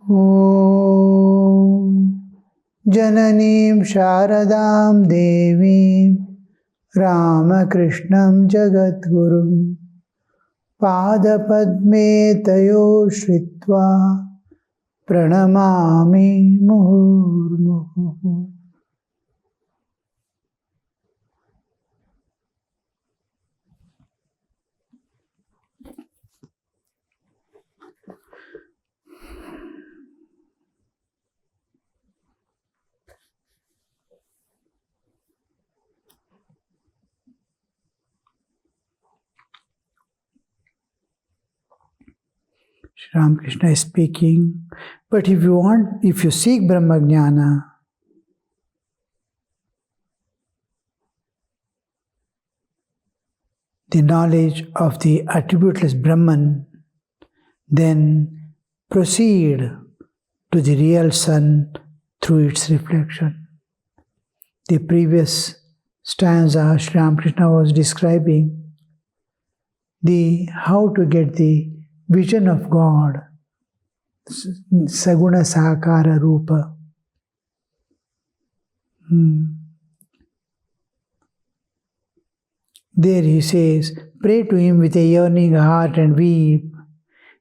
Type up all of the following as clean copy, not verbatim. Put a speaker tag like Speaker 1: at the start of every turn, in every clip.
Speaker 1: Om Jananim Sharadam Devim Ramakrishnam Jagadgurum Padapadme Tayo Shritva Pranamami Muhurmuhu. Shri Ramakrishna is speaking, but if you seek Brahma Jnana, the knowledge of the attributeless Brahman, then proceed to the real sun through its reflection. The previous stanza, Shri Ramakrishna was describing how to get the vision of God, Saguna Sakara Rupa. There he says, pray to him with a yearning heart and weep.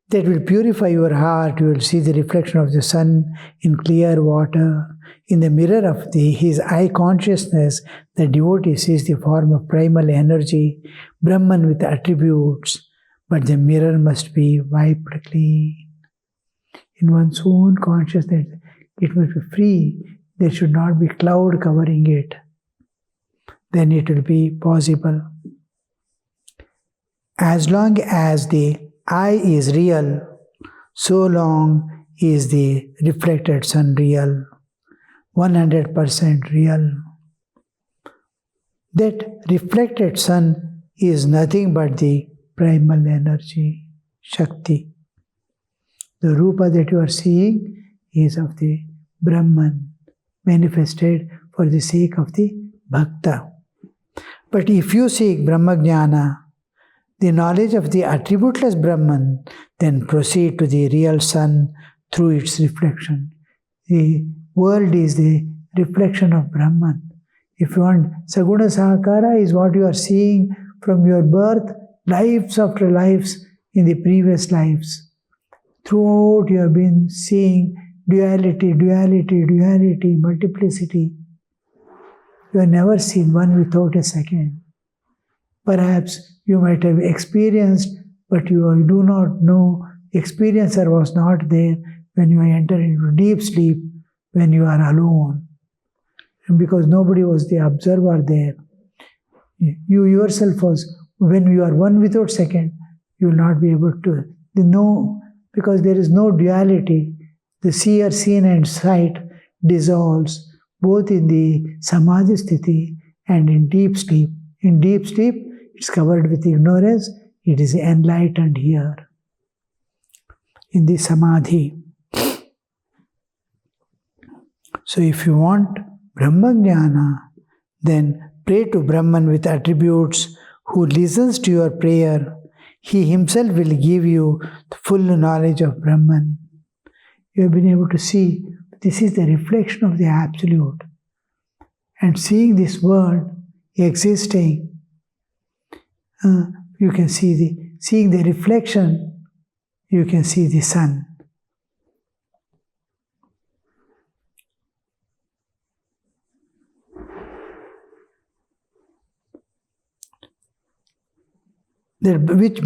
Speaker 1: That will purify your heart. You will see the reflection of the sun in clear water. In the mirror of his eye consciousness, the devotee sees the form of primal energy, Brahman with attributes. But the mirror must be wiped clean. In one's own consciousness, it must be free. There should not be cloud covering it. Then it will be possible. As long as the eye is real, so long is the reflected sun real, 100% real. That reflected sun is nothing but the primal energy, Shakti. The Rupa that you are seeing is of the Brahman, manifested for the sake of the Bhakta. But if you seek Brahma Jnana, the knowledge of the attributeless Brahman, then proceed to the real sun through its reflection. The world is the reflection of Brahman. If you want, Saguna Sahakara is what you are seeing from your birth, lives after lives in the previous lives. Throughout you have been seeing duality, multiplicity. You have never seen one without a second. Perhaps you might have experienced, but you do not know. Experiencer was not there when you enter into deep sleep, when you are alone. And because nobody was the observer there. You yourself was, when you are one without second, you will not be able to know, because there is no duality. The seer, seen and sight dissolves both in the Samaj sthiti and in deep sleep. In deep sleep, it's covered with ignorance, it is enlightened here. In the Samadhi. So if you want Brahma Jnana, then pray to Brahman with attributes who listens to your prayer. He himself will give you the full knowledge of Brahman. You have been able to see this is the reflection of the Absolute. And seeing this world existing, you can see seeing the reflection, you can see the sun. Which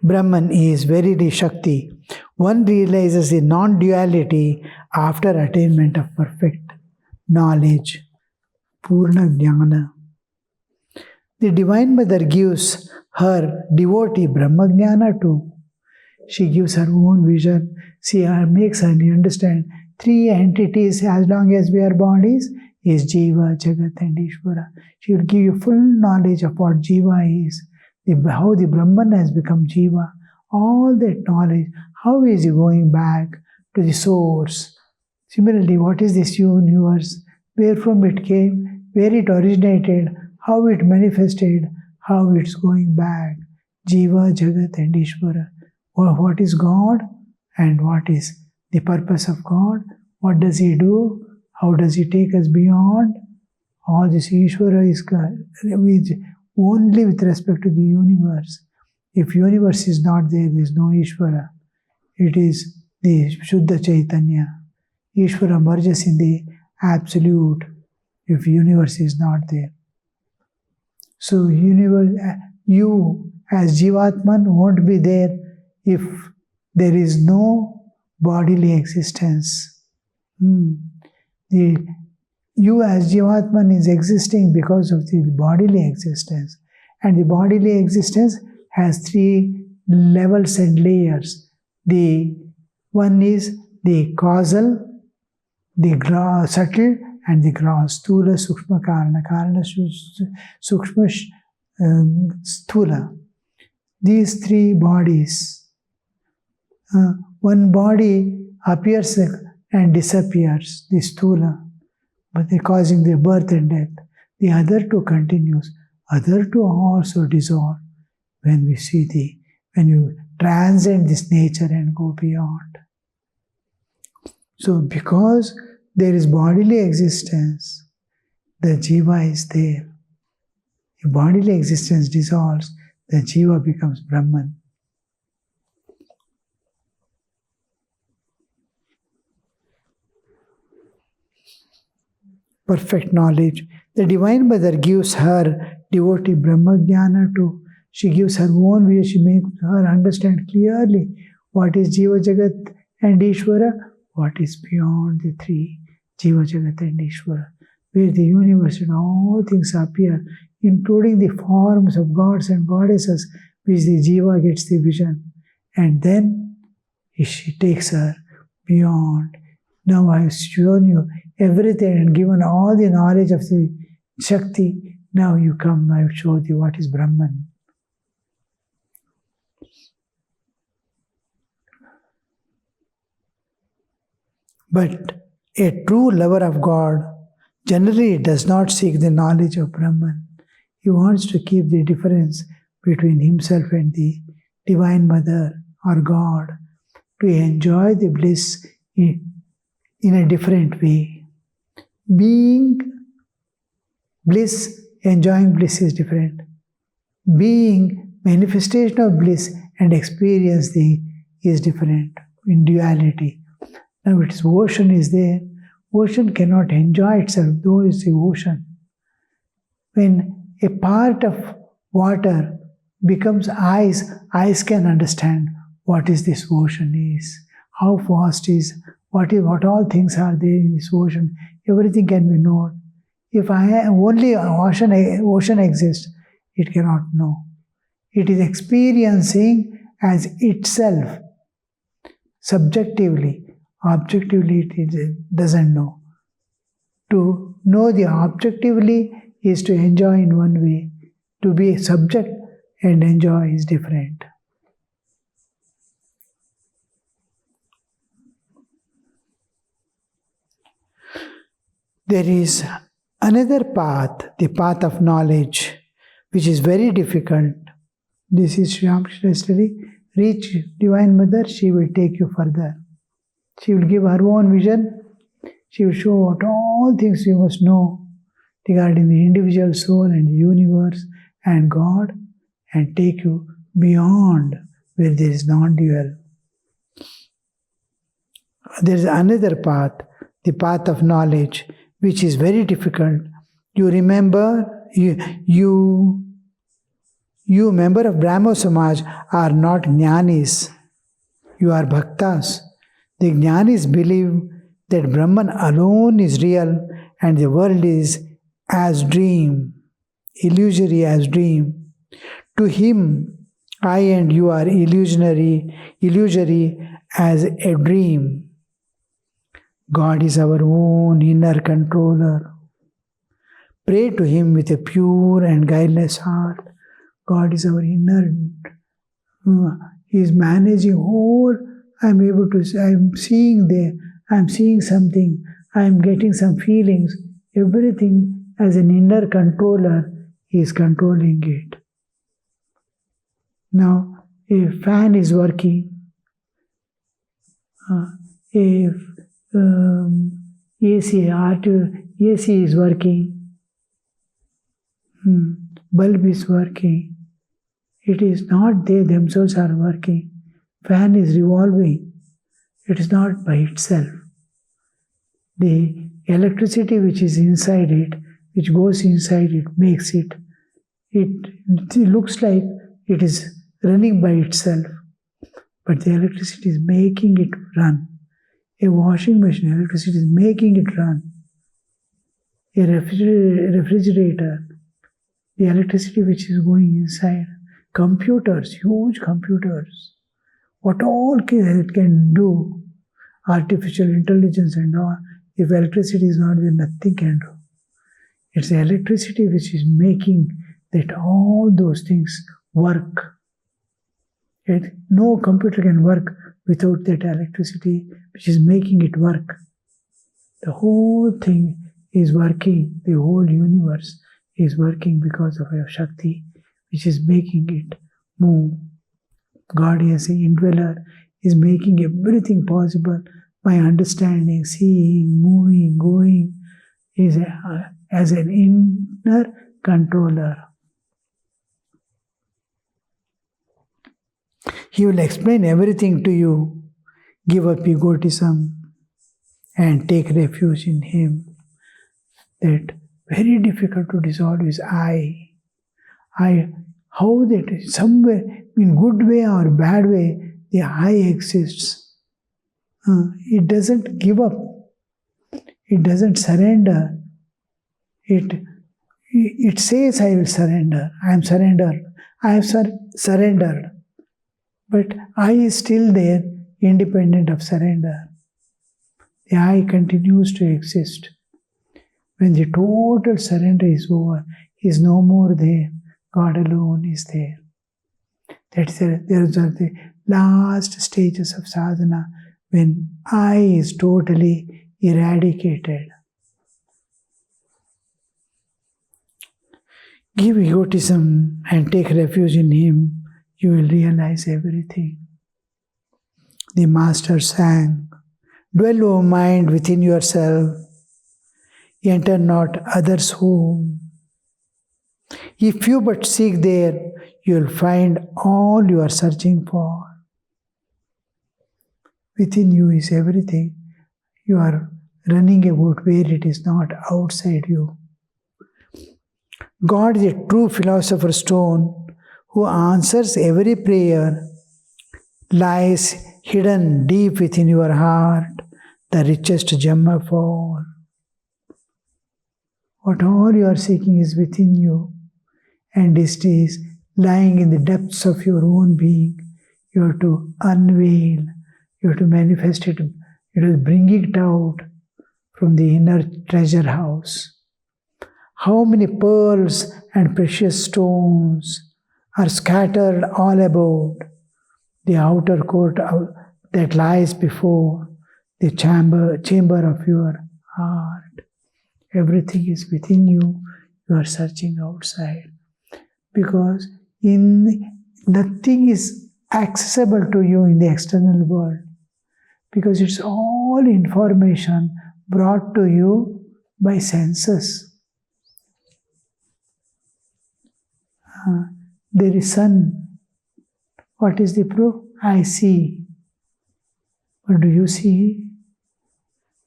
Speaker 1: Brahman is verily Shakti. One realizes the non-duality after attainment of perfect knowledge, Purna Jnana. The Divine Mother gives her devotee Brahma Jnana too. She gives her own vision. She makes her understand three entities as long as we are bodies is Jiva, Jagat and Ishvara. She will give you full knowledge of what Jiva is. How the Brahman has become Jiva, all that knowledge, how is he going back to the source. Similarly, what is this universe, where from it came, where it originated, how it manifested, how it's going back. Jiva, Jagat and Ishvara. What is God and what is the purpose of God. What does He do? How does He take us beyond? All this Ishvara is only with respect to the universe. If universe is not there, there is no Ishvara. It is the Shuddha Chaitanya. Ishvara merges in the absolute if universe is not there. So you as Jivatman won't be there if there is no bodily existence. You as Jivatman is existing because of the bodily existence. And the bodily existence has 3 levels and layers. The one is the causal, the subtle, and the gross. Sthula, Sukshma, Karana. Karana, Sukshma, Sthula. These 3 bodies. One body appears and disappears, the Sthula, but they're causing the birth and death. The other 2 continues. Other 2 also dissolve when you transcend this nature and go beyond. So because there is bodily existence, the Jiva is there. If bodily existence dissolves, the Jiva becomes Brahman. Perfect knowledge. The Divine Mother gives her devotee Brahma Jnana too. She gives her own way, she makes her understand clearly what is Jiva Jagat and Ishvara, what is beyond the 3, Jiva Jagat and Ishvara, where the universe and all things appear, including the forms of gods and goddesses, which the Jiva gets the vision. And then she takes her beyond. Now I have shown you everything and given all the knowledge of the Shakti. Now you come, I have showed you what is Brahman. But a true lover of God generally does not seek the knowledge of Brahman. He wants to keep the difference between himself and the Divine Mother or God, to enjoy the bliss in a different way. Being bliss, enjoying bliss is different. Being manifestation of bliss and experiencing is different in duality. Now its ocean is there. Ocean cannot enjoy itself, though it's the ocean. When a part of water becomes ice, ice can understand what is this ocean is, how vast is, what all things are there in this ocean. Everything can be known. If only ocean exists, it cannot know. It is experiencing as itself, subjectively. Objectively, it doesn't know. To know the objectively is to enjoy in one way. To be a subject and enjoy is different. There is another path, the path of knowledge, which is very difficult. This is Sri Ramakrishna study. Reach Divine Mother, she will take you further. She will give her own vision. She will show what all things you must know regarding the individual soul and the universe and God, and take you beyond where there is non-dual. There is another path, the path of knowledge, which is very difficult. You remember, you member of Brahmo Samaj are not jnanis. You are bhaktas. The jnanis believe that Brahman alone is real and the world is as dream, illusory as dream. To him, I and you are illusory as a dream. God is our own inner controller. Pray to him with a pure and guileless heart. God is our inner. He is managing all. I'm seeing there. I'm seeing something. I'm getting some feelings. Everything as an inner controller, he is controlling it. Now, a fan is working. If AC is working, bulb is working, it is not they themselves are working. Fan is revolving. It is not by itself. The electricity which is inside it, which goes inside it, makes it. It looks like it is running by itself, but the electricity is making it run. A washing machine, electricity is making it run. A refrigerator, the electricity which is going inside. Computers, huge computers. What all it can do, artificial intelligence and all, if electricity is not there, nothing can do. It's the electricity which is making that all those things work. No computer can work without that electricity which is making it work. The whole thing is working, the whole universe is working because of a Shakti which is making it move. God as an indweller is making everything possible by understanding, seeing, moving, going, is as an inner controller. He will explain everything to you. Give up egotism and take refuge in Him. That very difficult to dissolve is I. How that somewhere, in good way or bad way, the I exists. It doesn't give up. It doesn't surrender. It says, I will surrender. I am surrendered. I have surrendered. But I is still there, independent of surrender. The I continues to exist. When the total surrender is over, He is no more there. God alone is there. Those are the last stages of sadhana, when I is totally eradicated. Give egotism and take refuge in Him. You will realize everything. The Master sang, dwell, O mind, within yourself. Enter not others' home. If you but seek there, you will find all you are searching for. Within you is everything. You are running about where it is not outside you. God is a true philosopher's stone who answers every prayer, lies hidden deep within your heart, the richest gem of all. What all you are seeking is within you, and it is lying in the depths of your own being. You have to unveil, you have to manifest it, you have to bring it out from the inner treasure house. How many pearls and precious stones are scattered all about the outer court that lies before the chamber of your heart. Everything is within you. You are searching outside. Because nothing is accessible to you in the external world. Because it's all information brought to you by senses. There is sun. What is the proof? I see. But do you see?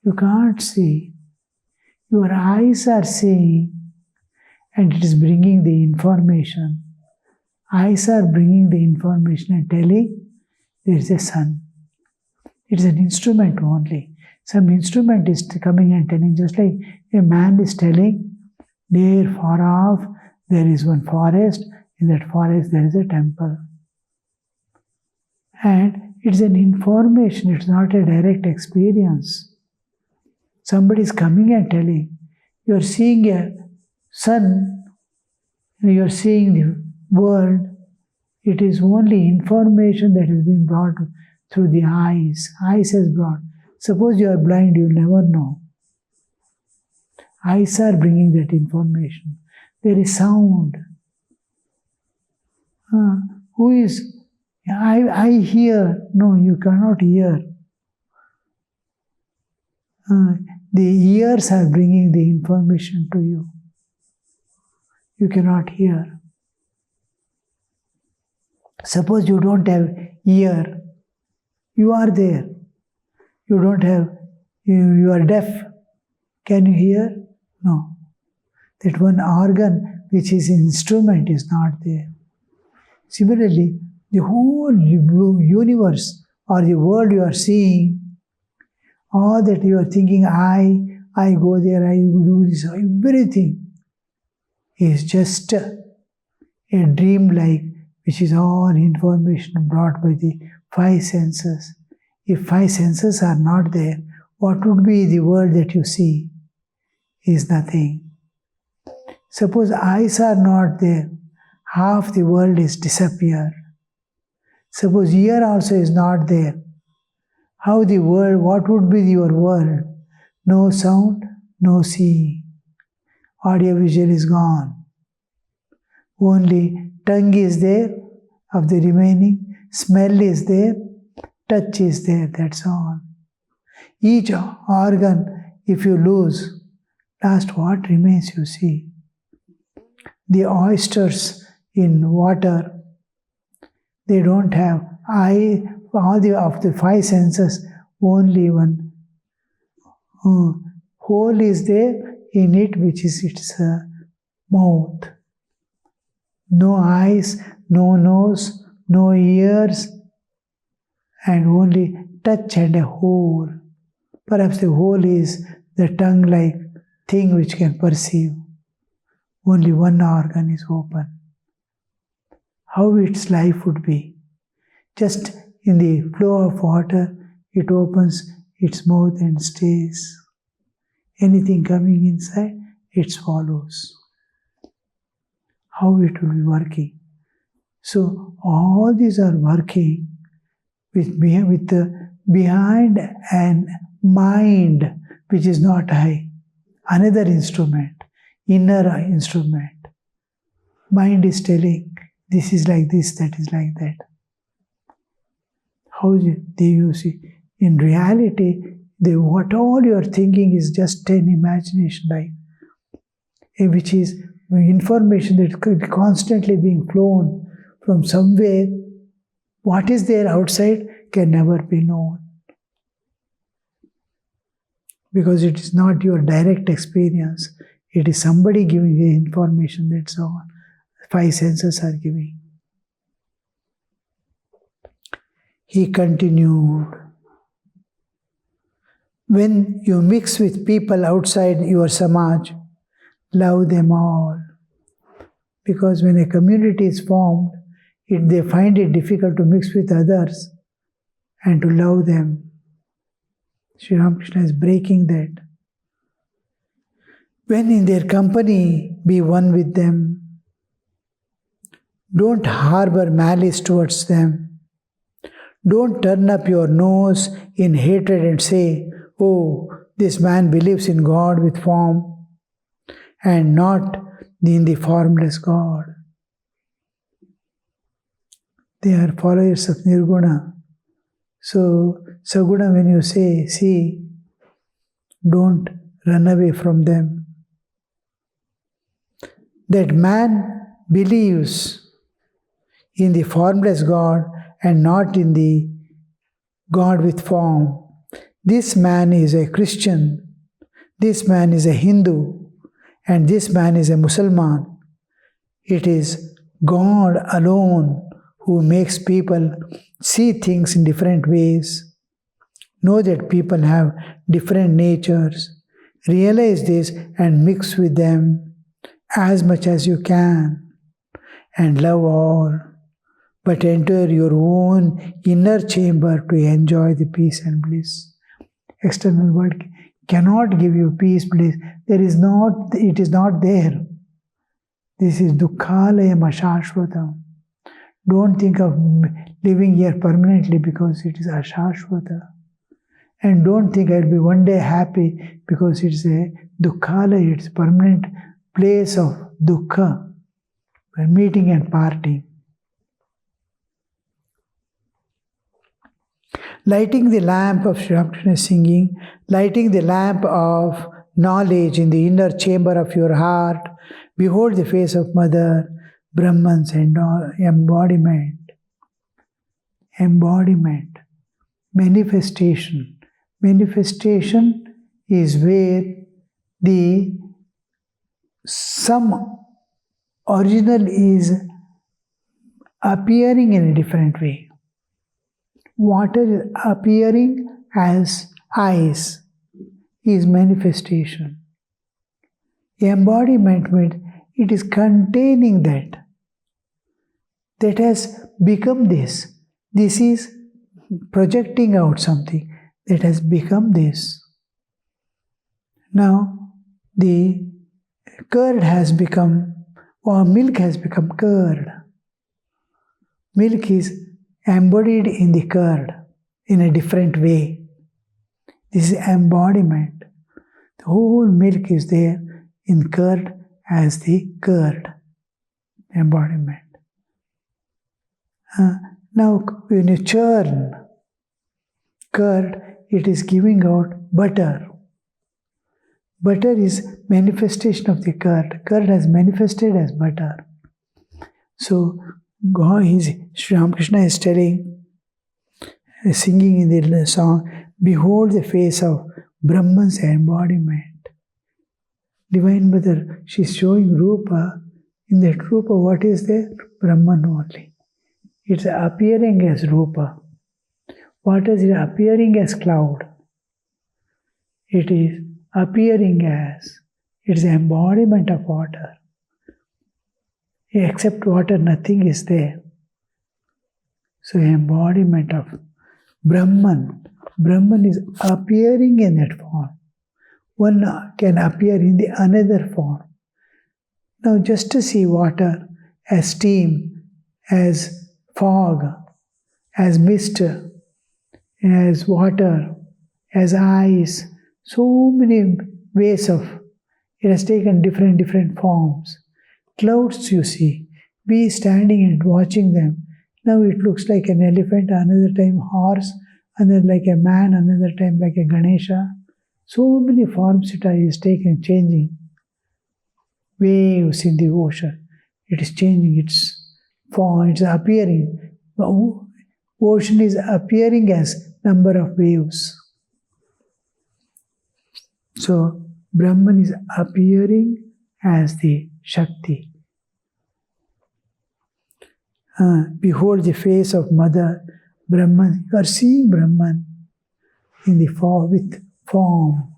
Speaker 1: You can't see. Your eyes are seeing, and it is bringing the information. Eyes are bringing the information and telling there is a sun. It is an instrument only. Some instrument is coming and telling, just like a man is telling, there far off there is one forest, in that forest there is a temple. And it's an information, it's not a direct experience. Somebody is coming and telling, you are seeing a sun, you are seeing the world, it is only information that has been brought through the eyes. Eyes has brought. Suppose you are blind, you will never know. Eyes are bringing that information. There is sound. I hear. No, you cannot hear. The ears are bringing the information to you. You cannot hear. Suppose you don't have ear, you are there. You don't have, you are deaf. Can you hear? No. That one organ which is instrument is not there. Similarly, the whole universe or the world you are seeing, all that you are thinking, I go there, I do this, everything is just a dream like, which is all information brought by the five senses. If five senses are not there, what would be the world that you see? Is nothing. Suppose eyes are not there, half the world is disappeared. Suppose ear also is not there, how the world, what would be your world? No sound, no seeing. Audio visual is gone. Only tongue is there of the remaining, smell is there, touch is there, that's all. Each organ, if you lose, last what remains you see? The oysters in water, they don't have eye, all of the five senses, only one hole is there in it, which is its mouth. No eyes, no nose, no ears, and only touch and a hole. Perhaps the hole is the tongue-like thing which can perceive. Only one organ is open. How its life would be? Just in the flow of water, it opens its mouth and stays. Anything coming inside, it swallows. How it will be working? So all these are working with the behind and mind, which is not I. Another instrument, inner instrument. Mind is telling, this is like this, that is like that. How do you see? In reality, what all you are thinking is just an imagination, like, which is information that is constantly being flown from somewhere. What is there outside can never be known. Because it is not your direct experience. It is somebody giving you information, that's all. Five senses are giving. He continued, when you mix with people outside your Samaj, love them all. Because when a community is formed, they find it difficult to mix with others and to love them. Sri Ramakrishna is breaking that. When in their company, be one with them. Don't harbor malice towards them. Don't turn up your nose in hatred and say, oh, this man believes in God with form and not in the formless God. They are followers of Nirguna. So, Saguna, when you say, see, don't run away from them. That man believes in the formless God and not in the God with form. This man is a Christian, this man is a Hindu, and this man is a Muslim. It is God alone who makes people see things in different ways. Know that people have different natures. Realize this and mix with them as much as you can, and love all. But enter your own inner chamber to enjoy the peace and bliss. External world cannot give you peace, bliss. It is not there. This is dukkhalayam ashashvatam. Don't think of living here permanently because it is ashashvata. And don't think I'll be one day happy because it's a dukkhalaya, it's a permanent place of dukkha, meeting and parting. lighting the lamp of Sri Ramakrishna singing, lighting the lamp of knowledge in the inner chamber of your heart. Behold the face of Mother, Brahman's embodiment. Embodiment. Manifestation. Manifestation is where the some original is appearing in a different way. Water is appearing as ice is manifestation. Embodiment means it is containing that has become this. This is projecting out something that has become this. Now, the curd has become, or milk has become curd. Milk is embodied in the curd in a different way. This is embodiment. The whole milk is there in curd as the curd. Embodiment. Now, when you churn curd, it is giving out butter. Butter is manifestation of the curd. Curd has manifested as butter. So, Sri Ramakrishna is telling, singing in the song, behold the face of Brahman's embodiment. Divine Mother, she is showing Rupa. In that Rupa, what is there? Brahman only. It's appearing as Rupa. What is it appearing as cloud? It is appearing as, it's the embodiment of water. Except water, nothing is there. So embodiment of Brahman. Brahman is appearing in that form. One can appear in the another form. Now just to see water as steam, as fog, as mist, as water, as ice, so many ways of, it has taken different forms. Clouds you see, be standing and watching them. Now it looks like an elephant, another time horse, another like a man, another time like a Ganesha. So many forms it is taken, changing. Waves in the ocean, it is changing its form, it's appearing. Ocean is appearing as number of waves. So Brahman is appearing as the Shakti. Behold the face of Mother, Brahman. You are seeing Brahman in the form, with form.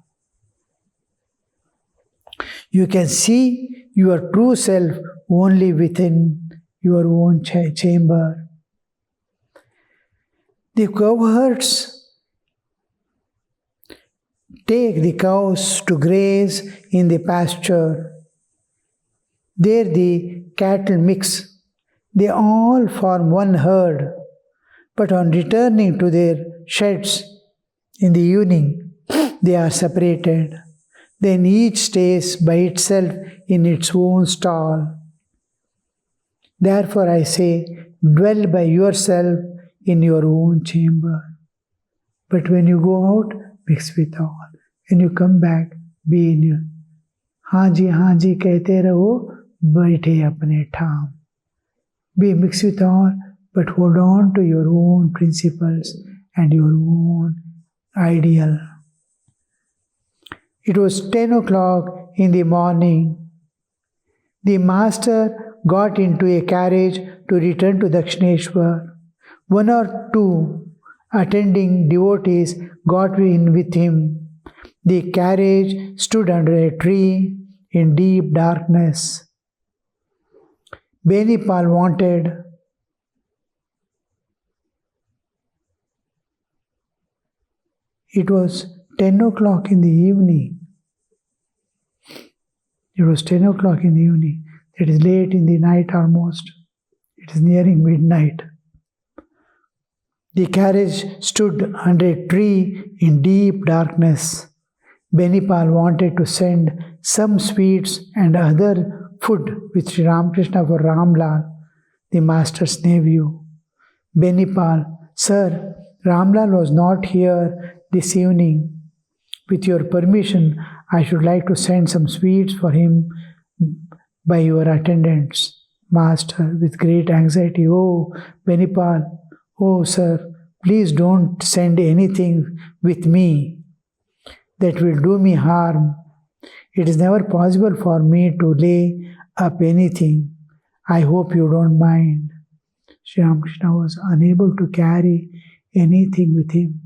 Speaker 1: You can see your true self only within your own chamber. The cowherds take the cows to graze in the pasture. There the cattle mix. They all form one herd, but on returning to their sheds in the evening, they are separated. Then each stays by itself in its own stall. Therefore I say, dwell by yourself in your own chamber. But when you go out, mix with all. When you come back, be in your हाँ जी कहते रहो, बैठे अपने ठाम. Be mixed with all, but hold on to your own principles and your own ideal. It was 10 o'clock in the morning. The master got into a carriage to return to Dakshineshwar. One or two attending devotees got in with him. The carriage stood under a tree in deep darkness. Benipal wanted it was 10 o'clock in the evening. It was 10 o'clock in the evening. It is late in the night almost. It is nearing midnight. The carriage stood under a tree in deep darkness. Benipal wanted to send some sweets and other food with Sri Ramakrishna for Ramlal, the master's nephew. Benipal, sir, Ramlal was not here this evening. With your permission, I should like to send some sweets for him by your attendants. Master, with great anxiety, oh, Benipal, oh, sir, please don't send anything with me that will do me harm. It is never possible for me to lay up anything. I hope you don't mind. Sri Ramakrishna was unable to carry anything with him.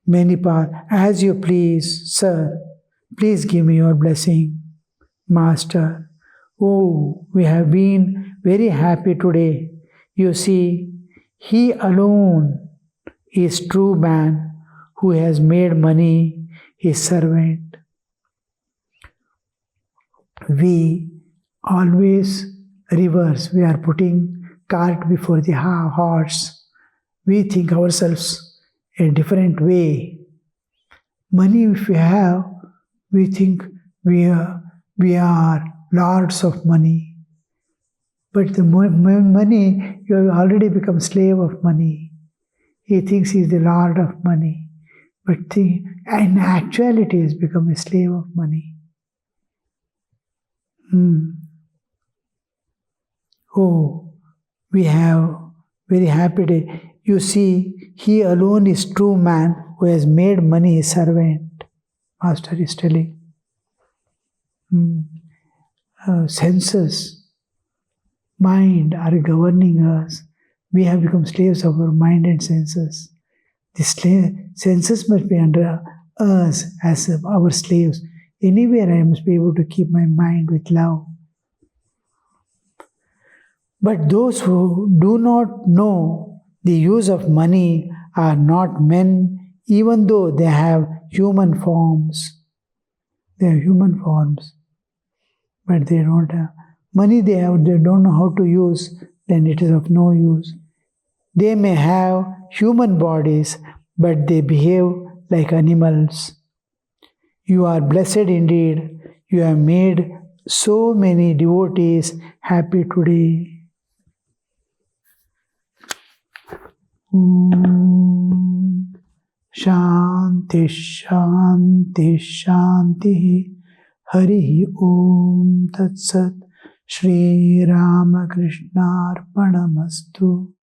Speaker 1: Manipal, as you please, sir, please give me your blessing. Master, oh, we have been very happy today. You see, he alone is true man who has made money his servant. We always reverse. We are putting cart before the horse. We think ourselves a different way. Money, if we have, we think we are lords of money. But the money, you have already become slave of money. He thinks he is the lord of money. But in actuality, he has become a slave of money. Oh, we have very happy day. You see, he alone is true man who has made money his servant. Master is telling. Senses, mind are governing us. We have become slaves of our mind and senses. The senses must be under us as our slaves. Anywhere I must be able to keep my mind with love. But those who do not know the use of money are not men, even though they have human forms. They have human forms. But they don't have money, they don't know how to use, then it is of no use. They may have human bodies, but they behave like animals. You are blessed indeed. You have made so many devotees happy today. Shanti, Shanti, Shanti. Hari Om Tat Sat. Shri Ramakrishna Arpanamastu.